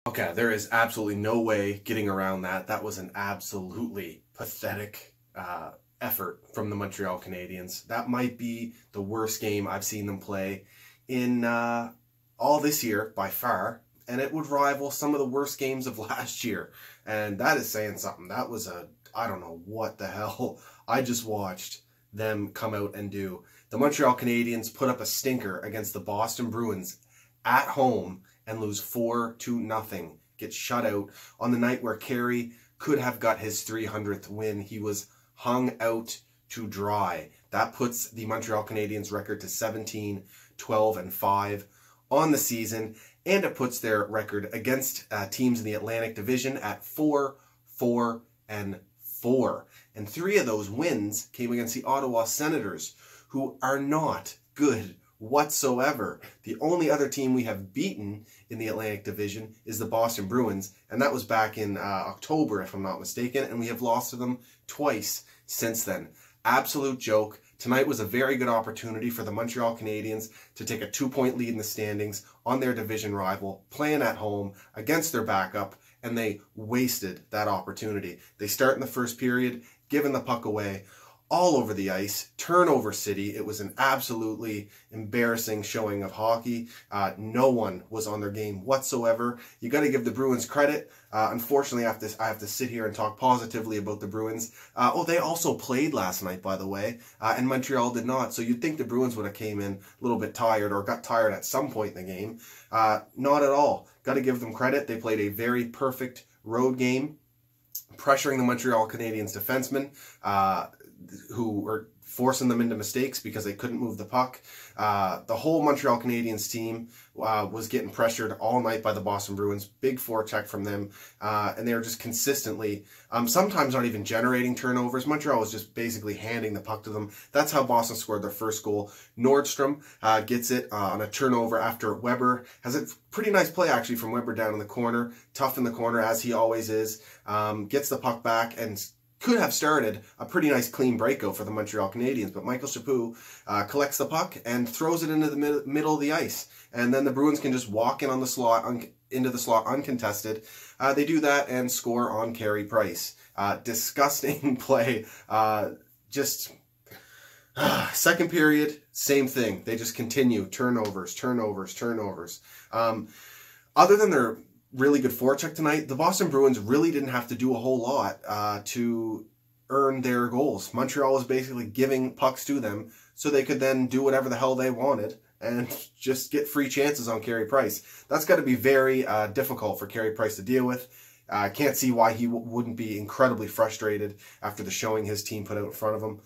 Okay, there is absolutely no way getting around that. That was an absolutely pathetic effort from the Montreal Canadiens. That might be the worst game I've seen them play in all this year by far, and it would rival some of the worst games of last year. And that is saying something. That was I don't know what the hell I just watched them come out and do. The Montreal Canadiens put up a stinker against the Boston Bruins at home and lose 4-0. Get shut out on the night where Carey could have got his 300th win. He was hung out to dry. That puts the Montreal Canadiens record to 17-12-5 on the season, and it puts their record against teams in the Atlantic Division at 4-4-4. And 3 of those wins came against the Ottawa Senators, who are not good whatsoever. The only other team we have beaten in the Atlantic Division is the Boston Bruins, and that was back in October, if I'm not mistaken, and we have lost to them twice since then. Absolute joke. Tonight was a very good opportunity for the Montreal Canadiens to take a 2-point lead in the standings on their division rival, playing at home against their backup, and they wasted that opportunity. They start in the first period, giving the puck away all over the ice, turnover city. It was an absolutely embarrassing showing of hockey. No one was on their game whatsoever. You got to give the Bruins credit. Unfortunately, I have to sit here and talk positively about the Bruins. They also played last night, by the way, and Montreal did not. So you'd think the Bruins would have came in a little bit tired or got tired at some point in the game. Not at all. Got to give them credit. They played a very perfect road game, pressuring the Montreal Canadiens defensemen, who were forcing them into mistakes because they couldn't move the puck. The whole Montreal Canadiens team was getting pressured all night by the Boston Bruins. Big forecheck from them. And they were just consistently, sometimes not even generating turnovers. Montreal was just basically handing the puck to them. That's how Boston scored their first goal. Nordstrom gets it on a turnover after Weber. Has a pretty nice play, actually, from Weber down in the corner. Tough in the corner, as he always is. Gets the puck back and could have started a pretty nice clean breakout for the Montreal Canadiens, but Michael Chaput collects the puck and throws it into the middle of the ice, and then the Bruins can just walk in on the slot, into the slot uncontested. They do that and score on Carey Price. Disgusting play. Second period, same thing. They just continue turnovers. Other than their really good forecheck tonight, the Boston Bruins really didn't have to do a whole lot to earn their goals. Montreal was basically giving pucks to them so they could then do whatever the hell they wanted and just get free chances on Carey Price. That's got to be very difficult for Carey Price to deal with. I can't see why he wouldn't be incredibly frustrated after the showing his team put out in front of him.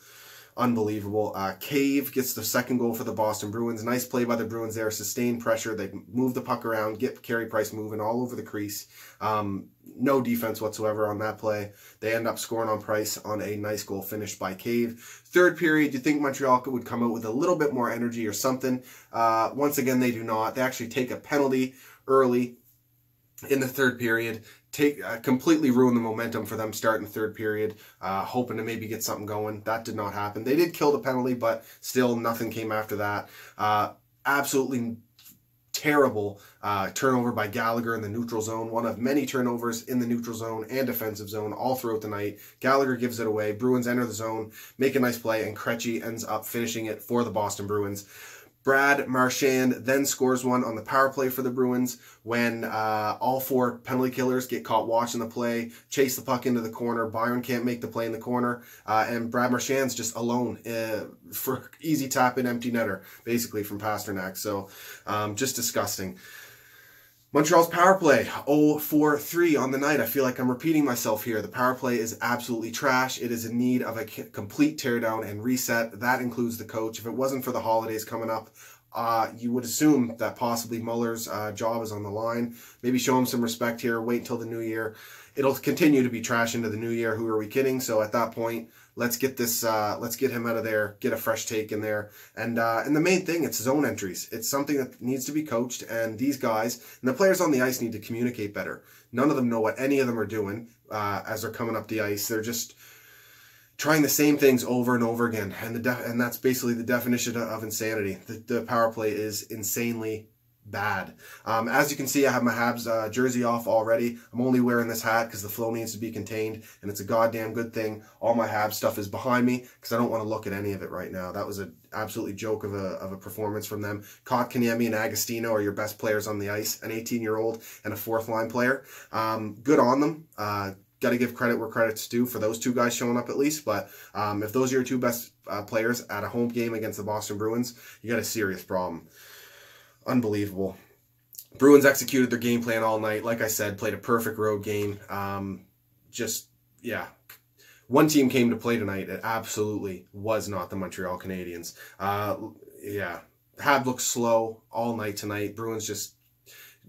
Unbelievable. Cave gets the second goal for the Boston Bruins. Nice play by the Bruins there. Sustained pressure. They move the puck around, get Carey Price moving all over the crease. No defense whatsoever on that play. They end up scoring on Price on a nice goal finished by Cave. Third period, you think Montreal would come out with a little bit more energy or something. Once again, they do not. They actually take a penalty early in the third period, completely ruin the momentum for them starting the third period, hoping to maybe get something going. That did not happen. They did kill the penalty, but still nothing came after that. Absolutely terrible turnover by Gallagher in the neutral zone. One of many turnovers in the neutral zone and defensive zone all throughout the night. Gallagher gives it away. Bruins enter the zone, make a nice play, and Krejci ends up finishing it for the Boston Bruins. Brad Marchand then scores one on the power play for the Bruins when all 4 penalty killers get caught watching the play, chase the puck into the corner. Byron can't make the play in the corner, and Brad Marchand's just alone for easy tap in empty netter, basically, from Pasternak. So just disgusting. Montreal's power play, 0-4-3 on the night. I feel like I'm repeating myself here. The power play is absolutely trash. It is in need of a complete teardown and reset. That includes the coach. If it wasn't for the holidays coming up, you would assume that possibly Muller's job is on the line. Maybe show him some respect here. Wait until the new year. It'll continue to be trash into the new year. Who are we kidding? So at that point, let's get this. Let's get him out of there. Get a fresh take in there. And the main thing, it's zone entries. It's something that needs to be coached. And these guys and the players on the ice need to communicate better. None of them know what any of them are doing as they're coming up the ice. They're just trying the same things over and over again. And that's basically the definition of insanity. The power play is insanely bad. As you can see, I have my Habs jersey off already. I'm only wearing this hat because the flow needs to be contained, and it's a goddamn good thing. All my Habs stuff is behind me because I don't want to look at any of it right now. That was an absolutely joke of a performance from them. Kotkaniemi and Agostino are your best players on the ice, an 18-year-old and a fourth-line player. Good on them. Got to give credit where credit's due for those two guys showing up at least. But if those are your two best players at a home game against the Boston Bruins, you got a serious problem. Unbelievable. Bruins executed their game plan all night. Like I said, played a perfect road game. Yeah. One team came to play tonight. It absolutely was not the Montreal Canadiens. Yeah. Habs looked slow all night tonight. Bruins just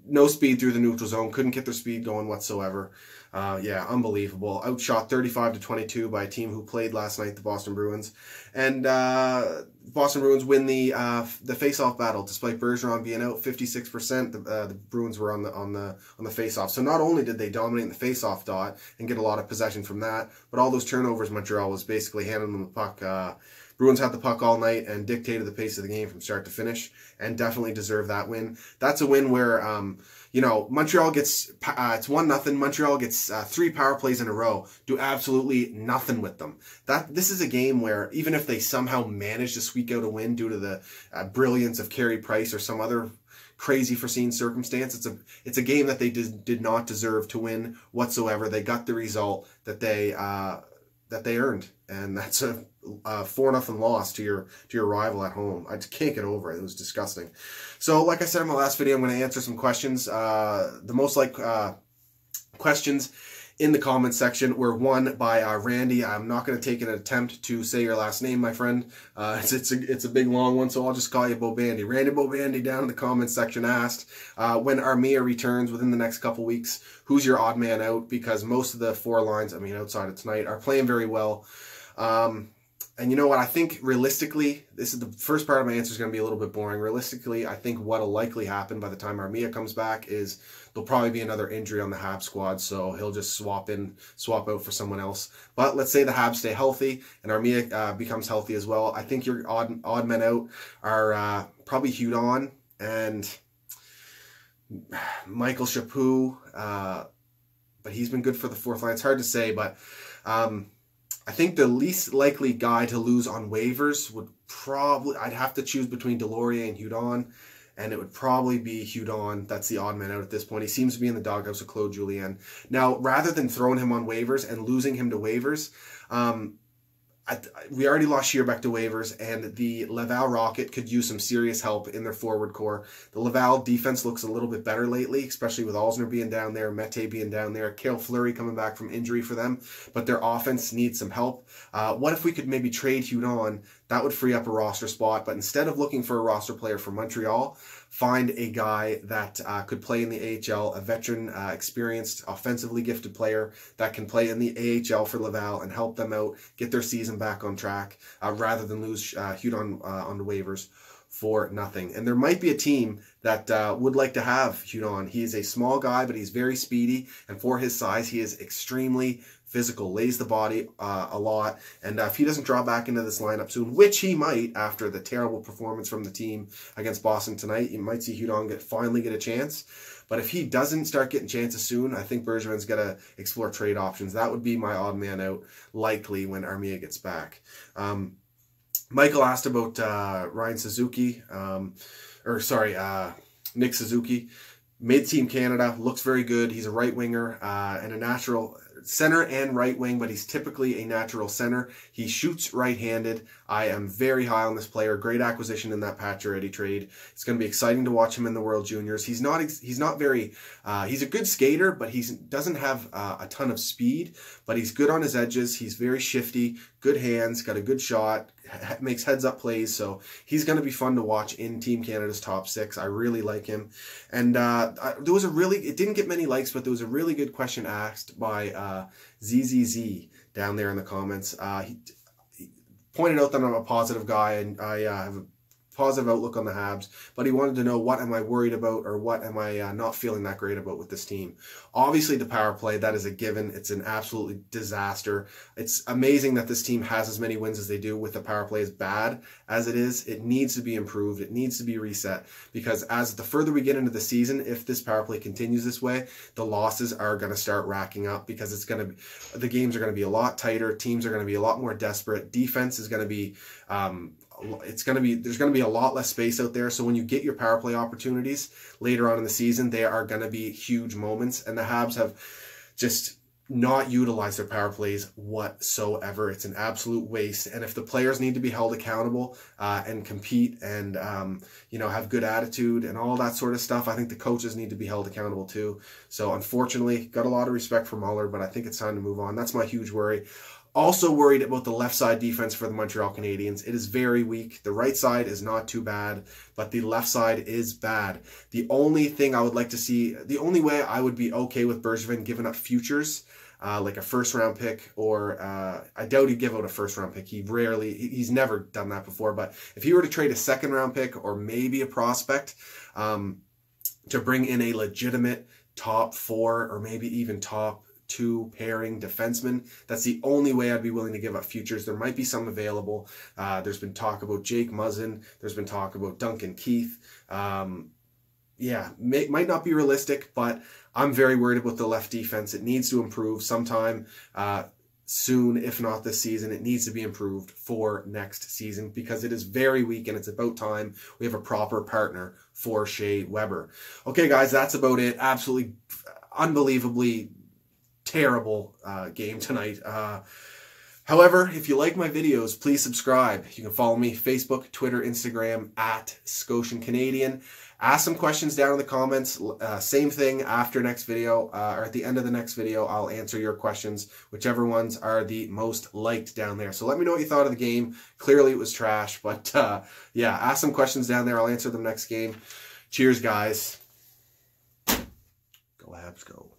no speed through the neutral zone. Couldn't get their speed going whatsoever. Yeah, unbelievable. Outshot 35-22 by a team who played last night, the Boston Bruins. And Boston Bruins win the face-off battle, despite Bergeron being out 56%. The Bruins were on the face-off. So not only did they dominate the face-off dot and get a lot of possession from that, but all those turnovers, Montreal was basically handing them the puck. Bruins had the puck all night and dictated the pace of the game from start to finish, and definitely deserved that win. That's a win where, you know, Montreal gets, it's 1-0. Montreal gets 3 power plays in a row, do absolutely nothing with them. This is a game where even if they somehow manage to squeak out a win due to the brilliance of Carey Price or some other crazy foreseen circumstance, it's a game that they did not deserve to win whatsoever. They got the result that they earned, and that's a 4-0 loss to your rival at home. I just can't get over it. It was disgusting. So, like I said in my last video, I'm going to answer some questions. The most questions in the comments section were one by Randy. I'm not going to take an attempt to say your last name, my friend. It's a big long one, so I'll just call you Bobandy. Randy Bobandy down in the comments section asked, when Armia returns within the next couple weeks, who's your odd man out? Because most of the 4 lines, I mean, outside of tonight, are playing very well. And you know what? I think realistically, this is the first part of my answer is going to be a little bit boring. Realistically, I think what'll likely happen by the time Armia comes back is there'll probably be another injury on the Habs squad, so he'll just swap out for someone else. But let's say the Habs stay healthy and Armia becomes healthy as well. I think your odd men out are probably Hudon and Michael Chaput, but he's been good for the 4th line. It's hard to say, but I think the least likely guy to lose on waivers would probably, I'd have to choose between Delorier and Hudon, and it would probably be Hudon. That's the odd man out at this point. He seems to be in the doghouse of Claude Julien. Now, rather than throwing him on waivers and losing him to waivers, we already lost Scheerbeck to waivers, and the Laval Rocket could use some serious help in their forward core. The Laval defense looks a little bit better lately, especially with Alzner being down there, Mete being down there, Cale Fleury coming back from injury for them, but their offense needs some help. What if we could maybe trade Hudon? That would free up a roster spot, but instead of looking for a roster player for Montreal, find a guy that could play in the AHL, a veteran, experienced, offensively gifted player that can play in the AHL for Laval and help them out, get their season back on track, rather than lose Hudon on the waivers for nothing. And there might be a team that would like to have Hudon. He is a small guy, but he's very speedy, and for his size, he is extremely physical, lays the body a lot, and if he doesn't draw back into this lineup soon, which he might after the terrible performance from the team against Boston tonight, you might see Hudon finally get a chance. But if he doesn't start getting chances soon, I think Bergeron's got to explore trade options. That would be my odd man out, likely when Armia gets back. Michael asked about Ryan Suzuki, Nick Suzuki. Made Team Canada, looks very good. He's a right winger and a natural center and right wing, but he's typically a natural center. He shoots right-handed. I am very high on this player. Great acquisition in that Pacioretty trade. It's going to be exciting to watch him in the World Juniors. He's not very, he's a good skater, but he doesn't have a ton of speed, but he's good on his edges. He's very shifty, good hands, got a good shot, makes heads-up plays, so he's going to be fun to watch in Team Canada's top 6. I really like him. And there was it didn't get many likes, but there was a really good question asked by ZZZ down there in the comments. He pointed out that I'm a positive guy, and I have a positive outlook on the Habs, but he wanted to know what am I worried about or what am I not feeling that great about with this team. Obviously, the power play, that is a given. It's an absolutely disaster. It's amazing that this team has as many wins as they do with the power play as bad as it is. It needs to be improved. It needs to be reset because as the further we get into the season, if this power play continues this way, the losses are going to start racking up because it's going to be, the games are going to be a lot tighter. Teams are going to be a lot more desperate. Defense is going to be, there's going to be a lot less space out there. So when you get your power play opportunities later on in the season, they are going to be huge moments. And the Habs have just not utilize their power plays whatsoever. It's an absolute waste. And if the players need to be held accountable and compete and have good attitude and all that sort of stuff, I think the coaches need to be held accountable too. So unfortunately, got a lot of respect for Muller, but I think it's time to move on. That's my huge worry. Also worried about the left side defense for the Montreal Canadiens. It is very weak. The right side is not too bad, but the left side is bad. The only thing I would like to see, the only way I would be okay with Bergevin giving up futures, like a first-round pick, or I doubt he'd give out a first-round pick. He's never done that before, but if he were to trade a second-round pick or maybe a prospect to bring in a legitimate top 4 or maybe even top 2 pairing defenseman, that's the only way I'd be willing to give up futures. There might be some available. There's been talk about Jake Muzzin. There's been talk about Duncan Keith. Yeah, might not be realistic, but I'm very worried about the left defense. It needs to improve sometime soon, if not this season. It needs to be improved for next season because it is very weak and it's about time we have a proper partner for Shea Weber. Okay, guys, that's about it. Absolutely unbelievably terrible game tonight. However, if you like my videos, please subscribe. You can follow me Facebook, Twitter, Instagram at ScotianCanadien. Ask some questions down in the comments. Same thing after next video or at the end of the next video. I'll answer your questions, whichever ones are the most liked down there. So let me know what you thought of the game. Clearly it was trash, but yeah, ask some questions down there. I'll answer them next game. Cheers, guys. Go Habs, go.